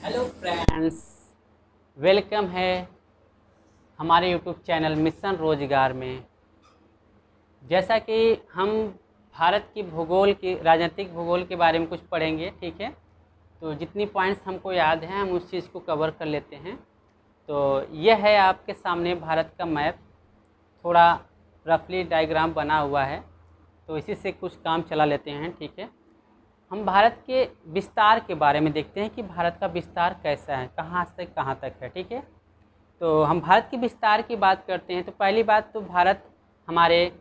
Hello friends, welcome है हमारे YouTube channel mission रोजगार में। जैसा कि हम भारत की भूगोल की राजनीतिक भूगोल के बारे में कुछ पढ़ेंगे, ठीक है। तो जितनी पॉइंट्स हमको याद हैं हम उस चीज़ को कवर कर लेते हैं। तो यह है आपके सामने भारत का मैप, थोड़ा रफली डायग्राम बना हुआ है, तो इसी से कुछ काम चला लेते हैं, ठीक है। हम भारत के विस्तार के बारे में देखते हैं कि भारत का विस्तार कैसा है, कहाँ से कहाँ तक है, ठीक है। तो हम भारत के विस्तार की बात करते हैं तो पहली बात तो भारत हमारे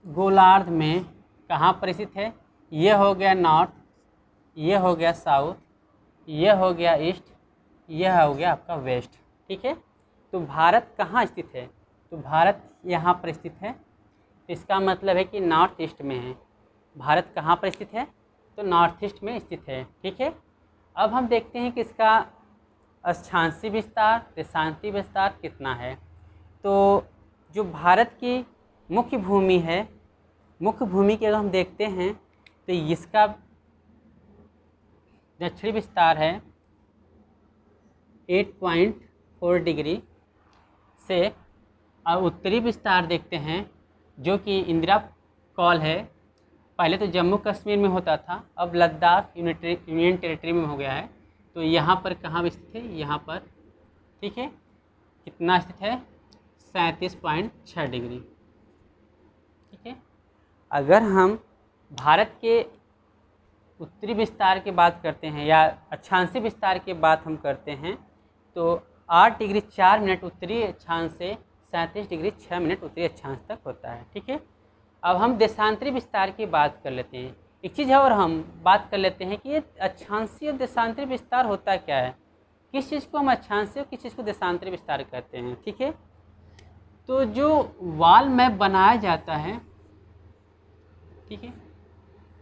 गोलार्ध में कहाँ पर स्थित है। ये हो गया नॉर्थ, ये हो गया साउथ, ये हो गया ईस्ट, यह हो गया आपका वेस्ट, ठीक है। तो भारत कहाँ स्थित है, तो भारत यहाँ पर स्थित है। इसका मतलब है कि नॉर्थ ईस्ट में है। भारत कहाँ पर स्थित है, तो नॉर्थ ईस्ट में स्थित है, ठीक है। अब हम देखते हैं कि इसका अक्षांशीय विस्तार, देशांतीय विस्तार कितना है। तो जो भारत की मुख्य भूमि है, मुख्य भूमि की अगर हम देखते हैं तो इसका दक्षिणी विस्तार है 8.4 डिग्री से, और उत्तरी विस्तार देखते हैं जो कि इंदिरा कॉल है। पहले तो जम्मू कश्मीर में होता था, अब लद्दाख यूनियन टेरिटरी में हो गया है। तो यहाँ पर कहाँ स्थित है, यहाँ पर, ठीक है। कितना स्थित है, 37.6 डिग्री, ठीक है। अगर हम भारत के उत्तरी विस्तार की बात करते हैं या अक्षांशीय विस्तार की बात हम करते हैं तो 8 डिग्री 4 मिनट उत्तरी अक्षांश से 37 डिग्री 6 मिनट उत्तरी अक्षांश तक होता है, ठीक है। अब हम देशांतरी विस्तार की बात कर लेते हैं। एक चीज़ और हम बात कर लेते हैं कि ये अक्षांशीय और देशांतरी विस्तार होता क्या है, किस चीज़ को हम अक्षांशीय और किस चीज़ को देशांतरी विस्तार कहते हैं, ठीक है। तो जो वॉल मैप बनाया जाता है, ठीक है,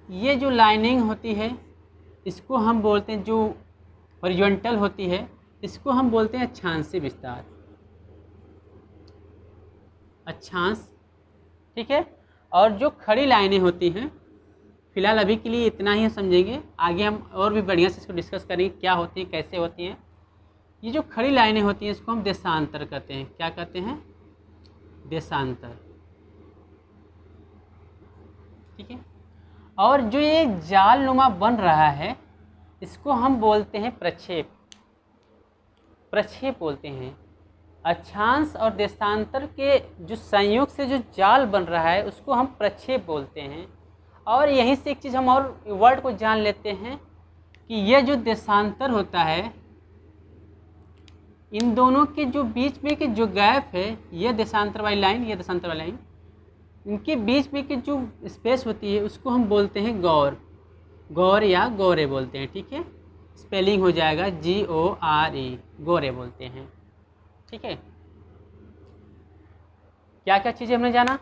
ये जो लाइनिंग होती है इसको हम बोलते हैं, जो हॉरिजॉन्टल होती है इसको हम बोलते हैं अक्षांशीय विस्तार, अक्षांश, ठीक है। और जो खड़ी लाइनें होती हैं, फिलहाल अभी के लिए इतना ही समझेंगे, आगे हम और भी बढ़िया से इसको डिस्कस करेंगे क्या होती है, कैसे होती हैं। ये जो खड़ी लाइनें होती हैं इसको हम देशांतर कहते हैं। क्या कहते हैं, देशांतर, ठीक है। और जो ये जालनुमा बन रहा है इसको हम बोलते हैं प्रक्षेप, प्रक्षेप बोलते हैं। अक्षांश और देशांतर के जो संयोग से जो जाल बन रहा है उसको हम प्रक्षेप बोलते हैं। और यहीं से एक चीज़ हम और वर्ड को जान लेते हैं कि यह जो देशांतर होता है, इन दोनों के जो बीच में के जो गैप है, यह देशांतर वाली लाइन, यह देशांतर वाली लाइन, इनके बीच में की जो स्पेस होती है उसको हम बोलते हैं गौर, गौर या गौरे बोलते हैं, ठीक है। स्पेलिंग हो जाएगा GORE, गौरे बोलते हैं, ठीक है। क्या क्या चीज़ें हमने जाना,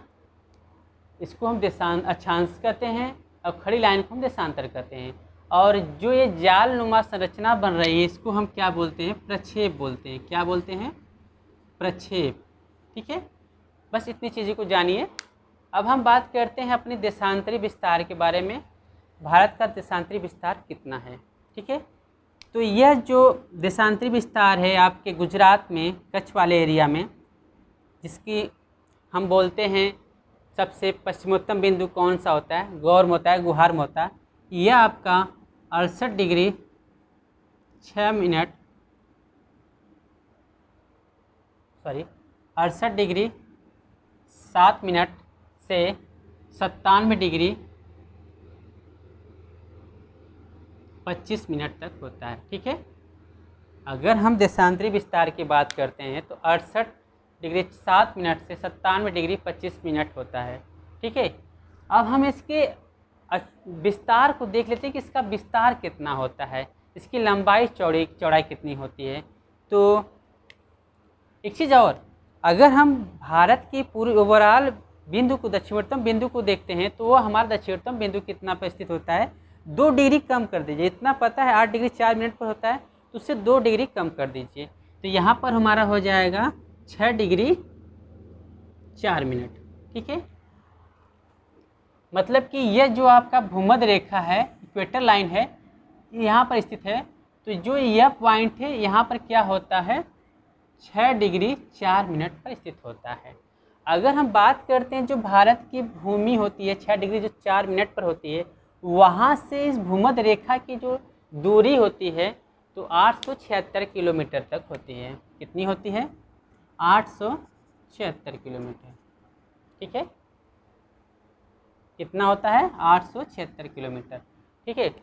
इसको हम अक्षांश कहते हैं और खड़ी लाइन को हम देशांतर कहते हैं। और जो ये जालनुमा संरचना बन रही है इसको हम क्या बोलते हैं, प्रक्षेप बोलते हैं। क्या बोलते हैं, प्रक्षेप, ठीक है। बस इतनी चीज़ों को जानिए। अब हम बात करते हैं अपने देशांतरी विस्तार के बारे में। भारत का देशांतरी विस्तार कितना है, ठीक है। तो यह जो देशांतरी विस्तार है आपके गुजरात में कच्छ वाले एरिया में, जिसकी हम बोलते हैं सबसे पश्चिमोत्तम बिंदु कौन सा होता है, गौर में होता है, गुहार में होता है। यह आपका 68 degree 6 minute, sorry 68 degree 7 minute से 97 डिग्री 25 मिनट तक होता है, ठीक है। अगर हम देशांतरी विस्तार की बात करते हैं तो 68 डिग्री 7 मिनट से 97 डिग्री 25 मिनट होता है, ठीक है। अब हम इसके विस्तार को देख लेते हैं कि इसका विस्तार कितना होता है, इसकी लंबाई चौड़ाई कितनी होती है। तो एक चीज़ और, अगर हम भारत की पूरी ओवरऑल बिंदु को, दक्षिणतम बिंदु को देखते हैं तो वो हमारा दक्षिणतम बिंदु कितना पर स्थित होता है, 2 डिग्री कम कर दीजिए। इतना पता है 8 डिग्री 4 मिनट पर होता है, तो उससे 2 डिग्री कम कर दीजिए। तो यहाँ पर हमारा हो जाएगा 6 डिग्री 4 मिनट, ठीक है। मतलब कि यह जो आपका भूमध्य रेखा है, इक्वेटर लाइन है, यहाँ पर स्थित है, तो जो यह पॉइंट है यहाँ पर क्या होता है, 6 डिग्री 4 मिनट पर स्थित होता है। अगर हम बात करते हैं जो भारत की भूमि होती है 6 डिग्री जो 4 मिनट पर होती है, वहाँ से इस भूमध्य रेखा की जो दूरी होती है तो 876 किलोमीटर तक होती है। कितनी होती है? 876 किलोमीटर। ठीक है, कितना होता है? 876 किलोमीटर। ठीक है,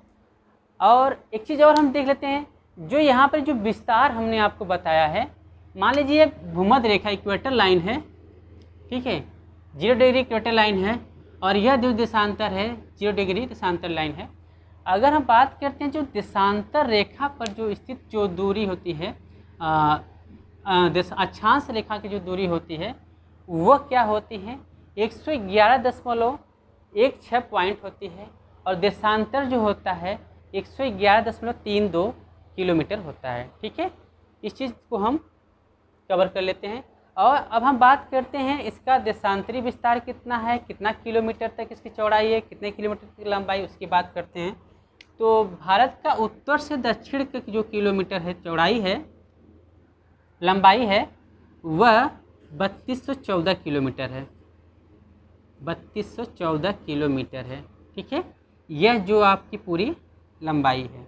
और एक चीज़ और हम देख लेते हैं, जो यहाँ पर जो विस्तार हमने आपको बताया है, मान लीजिए भूमध्य रेखा इक्वेटर लाइन है, ठीक है, 0 डिग्री इक्वेटर लाइन है, और यह जो देशांतर है 0 डिग्री देशांतर लाइन है। अगर हम बात करते हैं जो देशांतर रेखा पर जो स्थित जो दूरी होती है, अक्षांश रेखा की जो दूरी होती है वह क्या होती है, 111.16 पॉइंट होती है, और देशांतर जो होता है 111.32 किलोमीटर होता है। ठीक है, इस चीज़ को हम कवर कर लेते हैं। और अब हम बात करते हैं इसका देशांतरी विस्तार कितना है, कितना किलोमीटर तक इसकी चौड़ाई है, कितने किलोमीटर की लंबाई, उसकी बात करते हैं। तो भारत का उत्तर से दक्षिण की जो किलोमीटर है चौड़ाई है, लंबाई है, वह 3214 किलोमीटर है, 3214 किलोमीटर है। ठीक है, यह जो आपकी पूरी लंबाई है।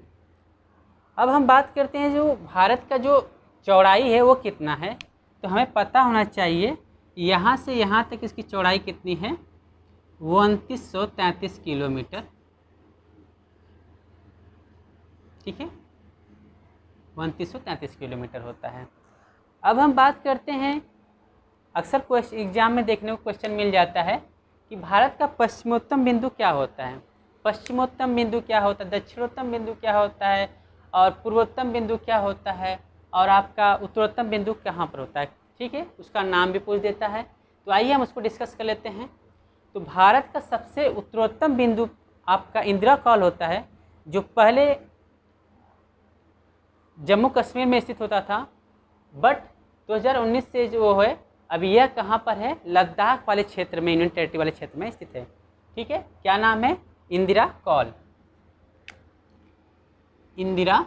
अब हम बात करते हैं जो भारत का जो चौड़ाई है वो कितना है, तो हमें पता होना चाहिए यहाँ से यहाँ तक इसकी चौड़ाई कितनी है, 2933 किलोमीटर। ठीक है, 2933 किलोमीटर होता है। अब हम बात करते हैं, अक्सर एग्जाम में देखने को क्वेश्चन मिल जाता है कि भारत का पश्चिमोत्तम बिंदु क्या होता है, पश्चिमोत्तम बिंदु क्या होता है, दक्षिणोत्तम बिंदु क्या होता है, और पूर्वोत्तम बिंदु क्या होता है, और आपका उत्तरोत्तम बिंदु कहाँ पर होता है। ठीक है, उसका नाम भी पूछ देता है। तो आइए हम उसको डिस्कस कर लेते हैं। तो भारत का सबसे उत्तरोत्तम बिंदु आपका इंदिरा कॉल होता है, जो पहले जम्मू कश्मीर में स्थित होता था, बट 2019 से जो है अभी यह कहाँ पर है, लद्दाख वाले क्षेत्र में, यूनियन टेरिटरी वाले क्षेत्र में स्थित है। ठीक है, क्या नाम है? Indira call, Indira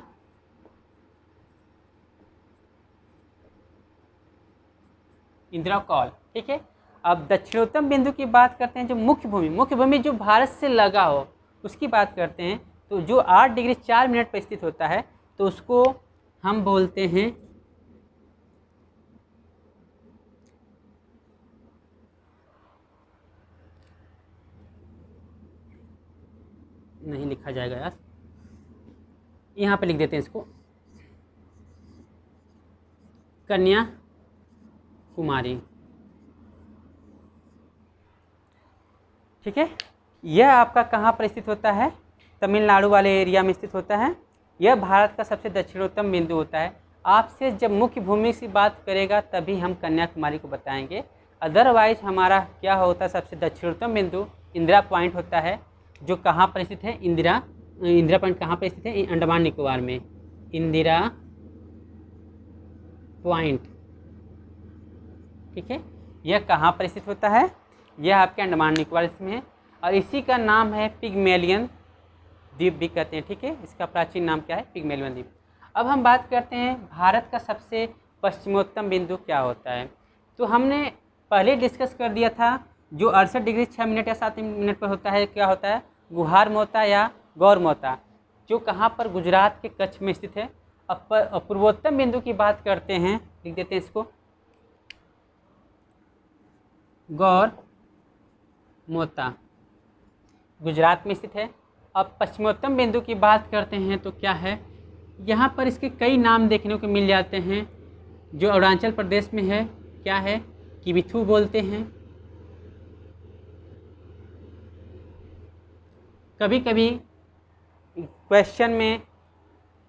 call. ठीक है, अब दक्षिणोत्तम बिंदु की बात करते हैं, जो मुख्य भूमि जो भारत से लगा हो उसकी बात करते हैं। तो जो 8 डिग्री 4 मिनट पर स्थित होता है तो उसको हम बोलते हैं नहीं लिखा जाएगा यार, यहाँ पे लिख देते हैं इसको, कन्याकुमारी। ठीक है, यह आपका कहाँ पर स्थित होता है, तमिलनाडु वाले एरिया में स्थित होता है। यह भारत का सबसे दक्षिणोत्तम बिंदु होता है। आपसे जब मुख्य भूमि की बात करेगा तभी हम कन्याकुमारी को बताएंगे, अदरवाइज हमारा क्या होता है, सबसे दक्षिणोत्तम बिंदु इंदिरा पॉइंट होता है, जो कहाँ पर स्थित है, इंदिरा पॉइंट कहाँ पर स्थित है, अंडमान निकोबार में, इंदिरा पॉइंट। ठीक है, यह कहाँ पर स्थित होता है, यह आपके अंडमान निकोबार में है, और इसी का नाम है पिग्मेलियन द्वीप भी कहते हैं। ठीक है, इसका प्राचीन नाम क्या है, पिग्मेलियन द्वीप। अब हम बात करते हैं भारत का सबसे पश्चिमोत्तम बिंदु क्या होता है। तो हमने पहले डिस्कस कर दिया था, जो 68 डिग्री 6 मिनट या 7 मिनट पर होता है, क्या होता है, गुहार मोता या गौर मोता, जो कहाँ पर, गुजरात के कच्छ में स्थित है। अब पूर्वोत्तम बिंदु की बात करते हैं, लिख देते हैं इसको, गौर मोता, गुजरात में स्थित है। अब पश्चिमोत्तम बिंदु की बात करते हैं तो क्या है, यहाँ पर इसके कई नाम देखने को मिल जाते हैं। जो अरुणाचल प्रदेश में है, क्या है, किबिथू बोलते हैं। कभी कभी क्वेश्चन में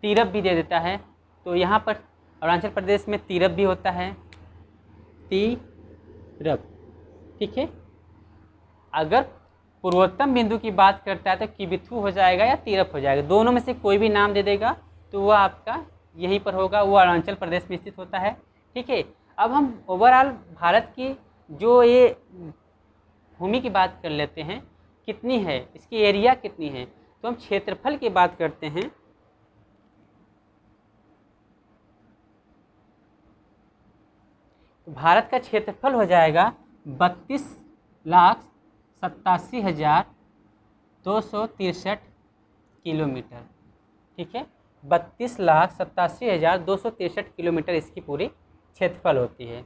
तीरप भी दे देता है, तो यहाँ पर अरुणाचल प्रदेश में तीरप भी होता है, तीरप। ठीक है, अगर पूर्वोत्तम बिंदु की बात करता है तो किबिथू हो जाएगा या तीरप हो जाएगा, दोनों में से कोई भी नाम दे देगा तो वह आपका यहीं पर होगा, वो अरुणाचल प्रदेश में स्थित होता है। ठीक है, अब हम ओवरऑल भारत की जो ये भूमि की बात कर लेते हैं, कितनी है, इसकी एरिया कितनी है। तो हम क्षेत्रफल की बात करते हैं, तो भारत का क्षेत्रफल हो जाएगा 32,87,263 किलोमीटर। ठीक है, 32,87,263 किलोमीटर इसकी पूरी क्षेत्रफल होती है।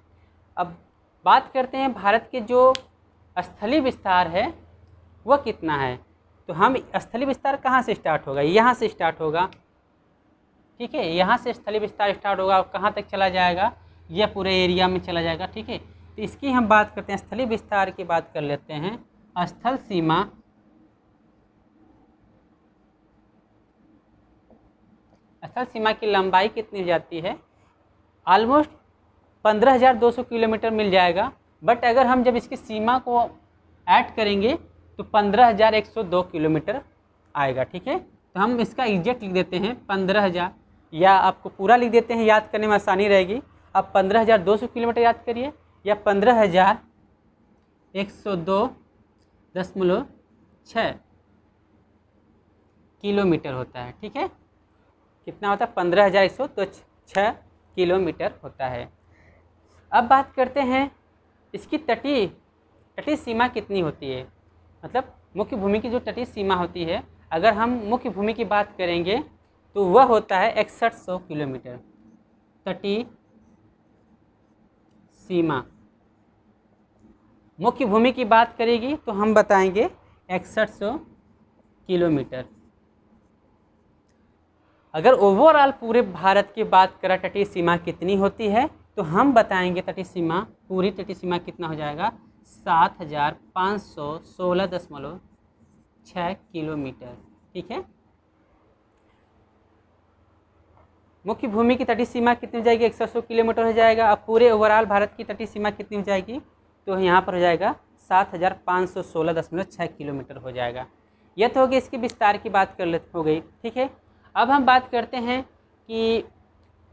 अब बात करते हैं भारत के जो स्थलीय विस्तार है वह कितना है। तो हम स्थलीय विस्तार कहाँ से स्टार्ट होगा, यहाँ से स्टार्ट होगा। ठीक है, यहाँ से स्थलीय विस्तार स्टार्ट होगा और कहाँ तक चला जाएगा, यह पूरे एरिया में चला जाएगा। ठीक है, तो इसकी हम बात करते हैं, स्थलीय विस्तार की बात कर लेते हैं। स्थल सीमा की लंबाई कितनी हो जाती है, ऑलमोस्ट 15,200 किलोमीटर मिल जाएगा। बट अगर हम जब इसकी सीमा को ऐड करेंगे तो 15,102 किलोमीटर आएगा। ठीक है, तो हम इसका एग्जैक्ट लिख देते हैं 15,000, या आपको पूरा लिख देते हैं, याद करने में आसानी रहेगी। आप 15,200 किलोमीटर याद करिए या 15,102.6 किलोमीटर होता है। ठीक है, कितना होता है, 15,106 किलोमीटर होता है। अब बात करते हैं इसकी तटीय सीमा कितनी होती है, मतलब मुख्य भूमि की जो तटीय सीमा होती है। अगर हम मुख्य भूमि की बात करेंगे तो वह होता है 6100 किलोमीटर। तटीय सीमा मुख्य भूमि की बात करेगी तो हम बताएंगे 6100 किलोमीटर। अगर ओवरऑल पूरे भारत की बात करें तटीय सीमा कितनी होती है, तो हम बताएंगे तटीय सीमा, पूरी तटीय सीमा कितना हो जाएगा, 7,516.6 किलोमीटर। ठीक है, मुख्य भूमि की तटीय सीमा कितनी हो जाएगी, 100 किलोमीटर हो जाएगा। अब पूरे ओवरऑल भारत की तटीय सीमा कितनी हो जाएगी, तो यहाँ पर हो जाएगा 7,516.6 किलोमीटर हो जाएगा। यह तो हो गई इसकी विस्तार की बात कर लेते हो गई। ठीक है, अब हम बात करते हैं कि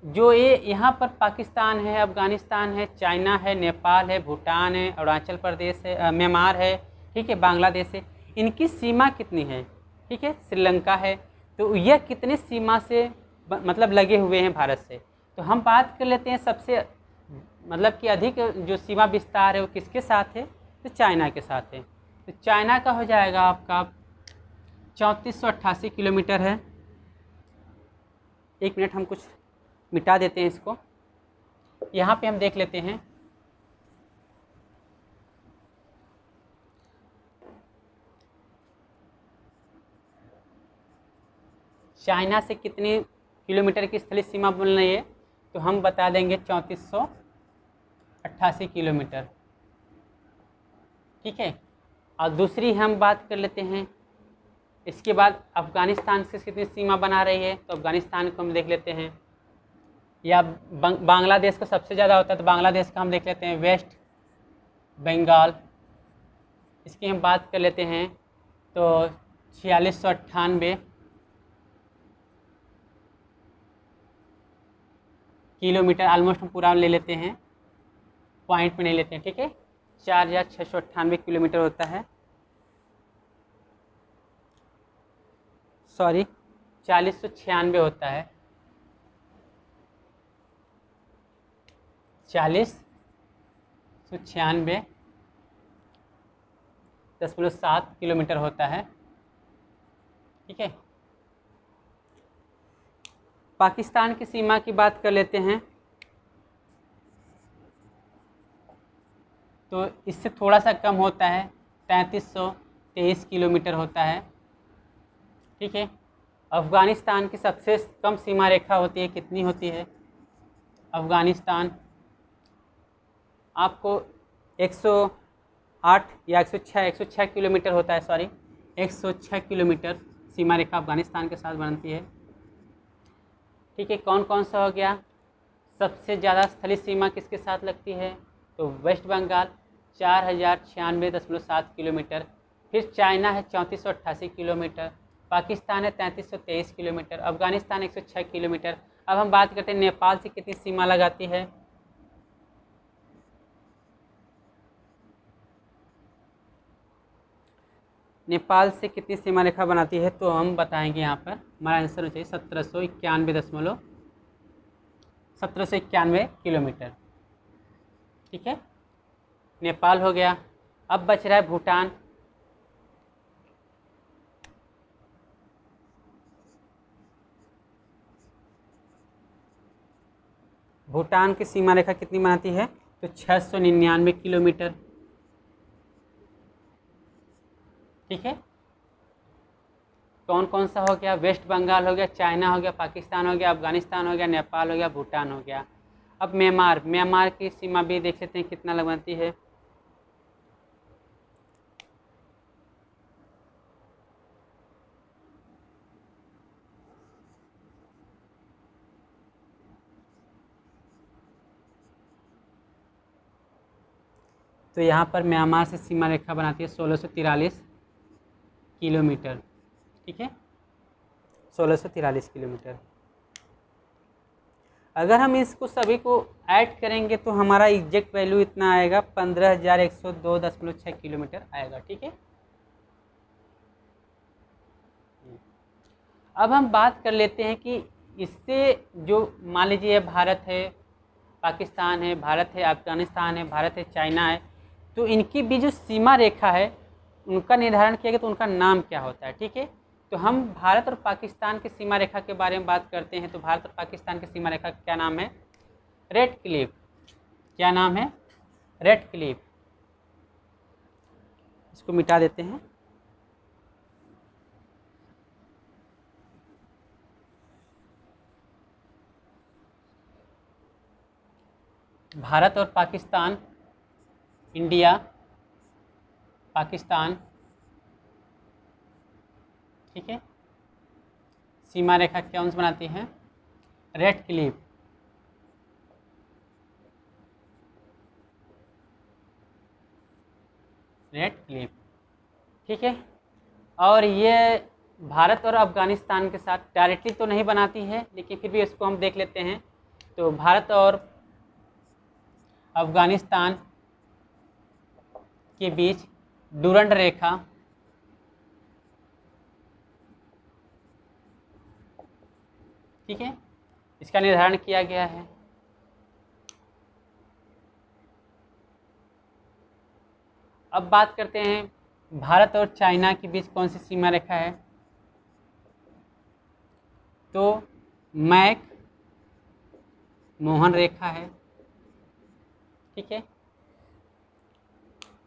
जो ये यहाँ पर पाकिस्तान है, अफ़गानिस्तान है, चाइना है, नेपाल है, भूटान है, अरुणाचल प्रदेश है, म्यांमार है, ठीक है, बांग्लादेश है, इनकी सीमा कितनी है। ठीक है, श्रीलंका है, तो यह कितनी सीमा से मतलब लगे हुए हैं भारत से। तो हम बात कर लेते हैं सबसे मतलब कि अधिक जो सीमा विस्तार है वो किसके साथ है, तो चाइना के साथ है। तो चाइना का हो जाएगा आपका 3488 किलोमीटर है। एक मिनट, हम कुछ मिटा देते हैं इसको। यहाँ पे हम देख लेते हैं, चाइना से कितनी किलोमीटर की स्थलीय सीमा बन रही है, तो हम बता देंगे 3488 किलोमीटर। ठीक है, और दूसरी हम बात कर लेते हैं, इसके बाद अफ़गानिस्तान से कितनी सीमा बना रही है, तो अफ़गानिस्तान को हम देख लेते हैं, या बांग्लादेश का सबसे ज़्यादा होता है तो बांग्लादेश का हम देख लेते हैं, वेस्ट बंगाल, इसकी हम बात कर लेते हैं तो 4698 किलोमीटर, ऑलमोस्ट हम पूरा ले लेते हैं, पॉइंट में नहीं लेते हैं। ठीक है, 4698 किलोमीटर होता है, सॉरी 4096 होता है, 4096.7 किलोमीटर होता है। ठीक है, पाकिस्तान की सीमा की बात कर लेते हैं, तो इससे थोड़ा सा कम होता है, 3323 किलोमीटर होता है। ठीक है, अफ़गानिस्तान की सबसे कम सीमा रेखा होती है, कितनी होती है, अफ़गानिस्तान आपको 108 या 106 किलोमीटर होता है, सॉरी 106 किलोमीटर सीमा रेखा अफ़गानिस्तान के साथ बनती है। ठीक है, कौन कौन सा हो गया, सबसे ज़्यादा स्थलीय सीमा किसके साथ लगती है, तो वेस्ट बंगाल 4096.7 किलोमीटर, फिर चाइना है 3488 किलोमीटर, पाकिस्तान है 3323 किलोमीटर, अफ़गानिस्तान 106 किलोमीटर। अब हम बात करते हैं नेपाल से कितनी सीमा लगाती है, नेपाल से कितनी सीमा रेखा बनाती है, तो हम बताएंगे यहाँ पर हमारा आंसर हो चाहिए 1791 किलोमीटर। ठीक है, नेपाल हो गया। अब बच रहा है भूटान। भूटान की सीमा रेखा कितनी बनाती है? तो 699 किलोमीटर। ठीक है, कौन कौन सा हो गया? वेस्ट बंगाल हो गया, चाइना हो गया, पाकिस्तान हो गया, अफगानिस्तान हो गया, नेपाल हो गया, भूटान हो गया। अब म्यांमार की सीमा भी देख सकते हैं कितना लगवाती है। तो यहाँ पर म्यांमार से सीमा रेखा बनाती है 1643 किलोमीटर। ठीक है, 1643 किलोमीटर। अगर हम इसको सभी को ऐड करेंगे तो हमारा एग्जैक्ट वैल्यू इतना आएगा 15,102.6 किलोमीटर आएगा। ठीक है, अब हम बात कर लेते हैं कि इससे जो मान लीजिए भारत है, पाकिस्तान है, भारत है, अफगानिस्तान है, भारत है, चाइना है, तो इनकी भी जो सीमा रेखा है उनका निर्धारण किया गया तो उनका नाम क्या होता है। ठीक है, तो हम भारत और पाकिस्तान की सीमा रेखा के बारे में बात करते हैं। तो भारत और पाकिस्तान की सीमा रेखा क्या नाम है? Red Cliff. क्या नाम है? Red Cliff. इसको मिटा देते हैं। भारत और पाकिस्तान, इंडिया, पाकिस्तान, ठीक है, सीमा रेखा कौन सी बनाती है? Red Cliff. Red Cliff. ठीक है, और ये भारत और अफगानिस्तान के साथ डायरेक्टली तो नहीं बनाती है, लेकिन फिर भी इसको हम देख लेते हैं। तो भारत और अफगानिस्तान के बीच डूरंड रेखा, ठीक है, इसका निर्धारण किया गया है। अब बात करते हैं भारत और चाइना के बीच कौन सी सीमा रेखा है? तो मैक मोहन रेखा है। ठीक है,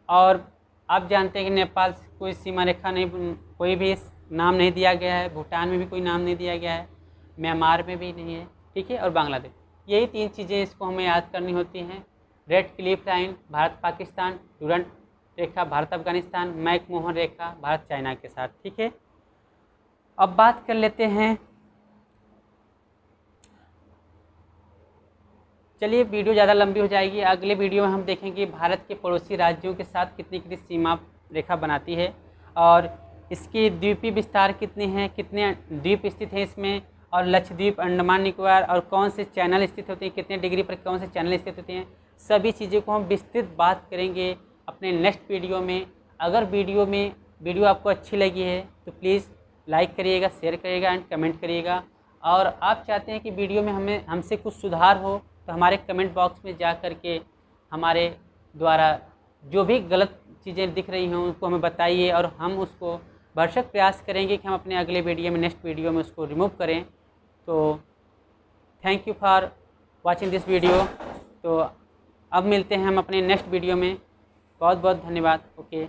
और आप जानते हैं कि नेपाल से कोई सीमा रेखा नहीं, कोई भी नाम नहीं दिया गया है। भूटान में भी कोई नाम नहीं दिया गया है, म्यांमार में भी नहीं है। ठीक है, और बांग्लादेश। यही 3 चीज़ें इसको हमें याद करनी होती हैं। Radcliffe line Bharat Pakistan, Durand रेखा भारत अफगानिस्तान, मैक मोहन रेखा भारत चाइना के साथ। ठीक है, अब बात कर लेते हैं, चलिए वीडियो ज़्यादा लंबी हो जाएगी। अगले वीडियो में हम देखेंगे भारत के पड़ोसी राज्यों के साथ कितनी कितनी सीमा रेखा बनाती है, और इसकी द्वीपीय विस्तार कितने हैं, कितने द्वीप स्थित हैं इसमें, और लक्षद्वीप, अंडमान निकोबार, और कौन से चैनल स्थित होते हैं, कितने डिग्री पर कौन से चैनल स्थित होते हैं। सभी चीज़ों को हम विस्तृत बात करेंगे अपने नेक्स्ट वीडियो में। अगर वीडियो आपको अच्छी लगी है तो प्लीज़ लाइक करिएगा, शेयर करिएगा एंड कमेंट करिएगा। और आप चाहते हैं कि वीडियो में हमसे कुछ सुधार हो तो हमारे कमेंट बॉक्स में जा कर के हमारे द्वारा जो भी गलत चीज़ें दिख रही हों उनको हमें बताइए, और हम उसको भरसक प्रयास करेंगे कि हम अपने अगले वीडियो में, नेक्स्ट वीडियो में उसको रिमूव करें। तो thank you for watching this video. तो अब मिलते हैं हम अपने नेक्स्ट वीडियो में। बहुत बहुत धन्यवाद। ओके।